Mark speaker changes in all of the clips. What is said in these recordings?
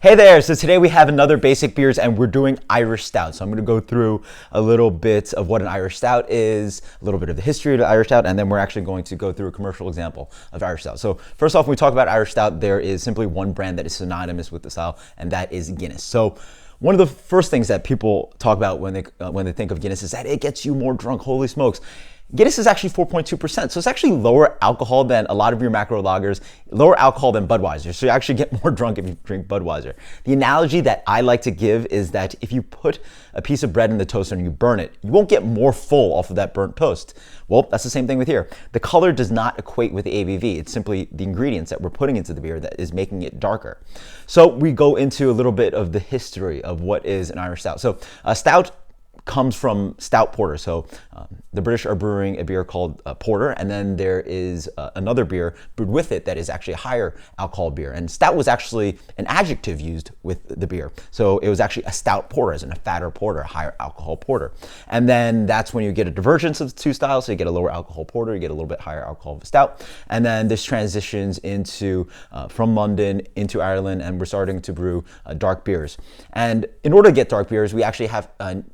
Speaker 1: Hey there, so today we have another basic beers and we're doing Irish Stout. So I'm gonna go through a little bit of what an Irish Stout is, a little bit of the history of the Irish Stout, and then we're actually going to go through a commercial example of Irish Stout. So first off, when we talk about Irish Stout, there is simply one brand that is synonymous with the style, and that is Guinness. So one of the first things that people talk about when they think of Guinness is that it gets you more drunk. Holy smokes. Guinness is actually 4.2%, so it's actually lower alcohol than a lot of your macro lagers, lower alcohol than Budweiser, so you actually get more drunk if you drink Budweiser. The analogy that I like to give is that if you put a piece of bread in the toaster and you burn it, you won't get more full off of that burnt toast. Well, that's the same thing with here. The color does not equate with the ABV, it's simply the ingredients that we're putting into the beer that is making it darker. So we go into a little bit of the history of what is an Irish Stout. So Stout comes from stout porter. So the British are brewing a beer called porter, and then there is another beer brewed with it that is actually a higher alcohol beer. And stout was actually an adjective used with the beer. So it was actually a stout porter, as in a fatter porter, a higher alcohol porter. And then that's when you get a divergence of the two styles. So you get a lower alcohol porter, you get a little bit higher alcohol of a stout. And then this transitions into, from London into Ireland, and we're starting to brew dark beers. And in order to get dark beers, we actually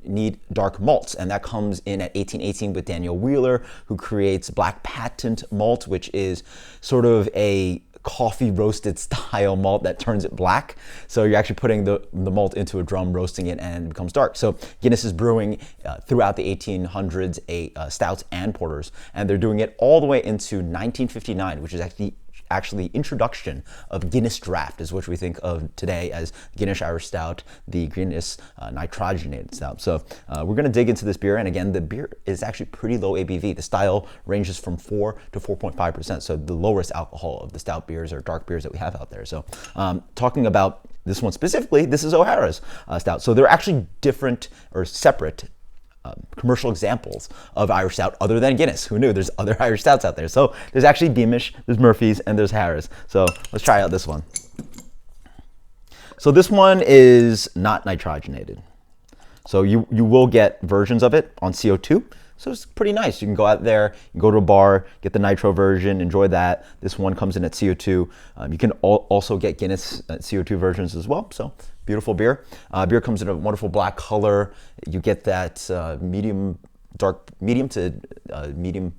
Speaker 1: need dark malts, and that comes in at 1818 with Daniel Wheeler, who creates Black Patent malt, which is sort of a coffee roasted style malt that turns it black. So you're actually putting the malt into a drum, roasting it, and it becomes dark. So Guinness is brewing throughout the 1800s stouts and porters, and they're doing it all the way into 1959, which is actually the introduction of Guinness Draft, is which we think of today as Guinness Irish Stout, the Guinness nitrogenated stout. So we're gonna dig into this beer, and again, the beer is actually pretty low ABV. The style ranges from 4 to 4.5%, so the lowest alcohol of the stout beers or dark beers that we have out there. So talking about this one specifically, this is O'Hara's stout. So they're actually different or separate commercial examples of Irish Stout other than Guinness. Who knew? There's other Irish Stouts out there. So there's actually Beamish, there's Murphy's, and there's Harris. So let's try out this one. So this one is not nitrogenated. So you will get versions of it on CO2. So it's pretty nice. You can go out there, you go to a bar, get the nitro version, enjoy that. This one comes in at CO2. You can also get Guinness CO2 versions as well. So beautiful beer. Beer comes in a wonderful black color. You get that medium to medium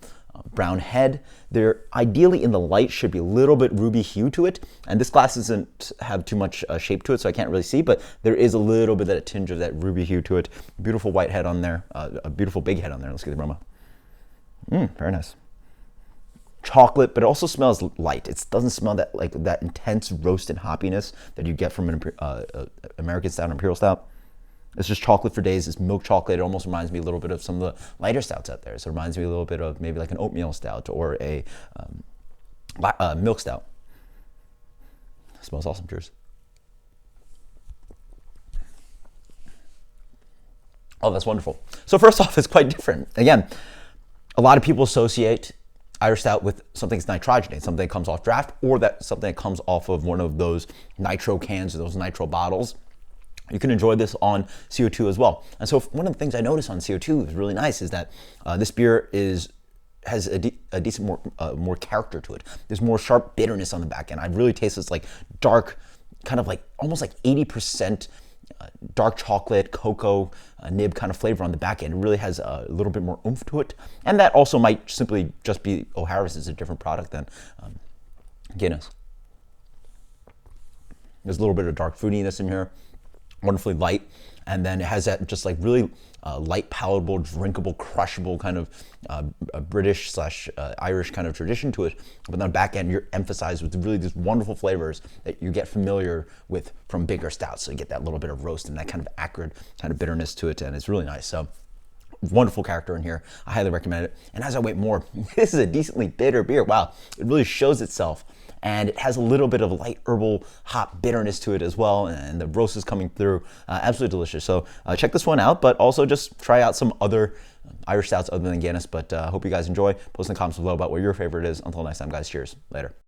Speaker 1: brown head. They're ideally in the light should be a little bit ruby hue to it, and this glass doesn't have too much shape to it, so I can't really see, but there is a little bit of a tinge of that ruby hue to it. Beautiful white head on there, a beautiful big head on there. Let's get the aroma. Very nice. Chocolate, but it also smells light. It doesn't smell that intense roasted hoppiness that you get from an American Stout, Imperial Stout. It's just chocolate for days. It's milk chocolate. It almost reminds me a little bit of some of the lighter stouts out there. So it reminds me a little bit of maybe like an oatmeal stout or a milk stout. It smells awesome. Cheers. Oh, that's wonderful. So first off, it's quite different. Again, a lot of people associate Irish Stout with something that's nitrogenated, something that comes off draft, or something that comes off of one of those nitro cans or those nitro bottles. You can enjoy this on CO2 as well. And so one of the things I noticed on CO2 is really nice is that this beer has a decent more character to it. There's more sharp bitterness on the back end. I really taste this like dark, kind of like almost like 80% dark chocolate, cocoa, nib kind of flavor on the back end. It really has a little bit more oomph to it. And that also might simply just be O'Hara's is a different product than Guinness. There's a little bit of dark fruitiness in here. Wonderfully light, and then it has that just like really light, palatable, drinkable, crushable kind of British / Irish kind of tradition to it. But on the back end, you're emphasized with really these wonderful flavors that you get familiar with from bigger stouts. So you get that little bit of roast and that kind of acrid kind of bitterness to it, and it's really nice. So wonderful character in here. I highly recommend it. And as I wait more, this is a decently bitter beer. Wow, it really shows itself. And it has a little bit of light herbal hop bitterness to it as well, and the roast is coming through. Absolutely delicious. So check this one out, but also just try out some other Irish stouts other than Guinness. But hope you guys enjoy. Post in the comments below about what your favorite is. Until next time, guys, cheers. Later.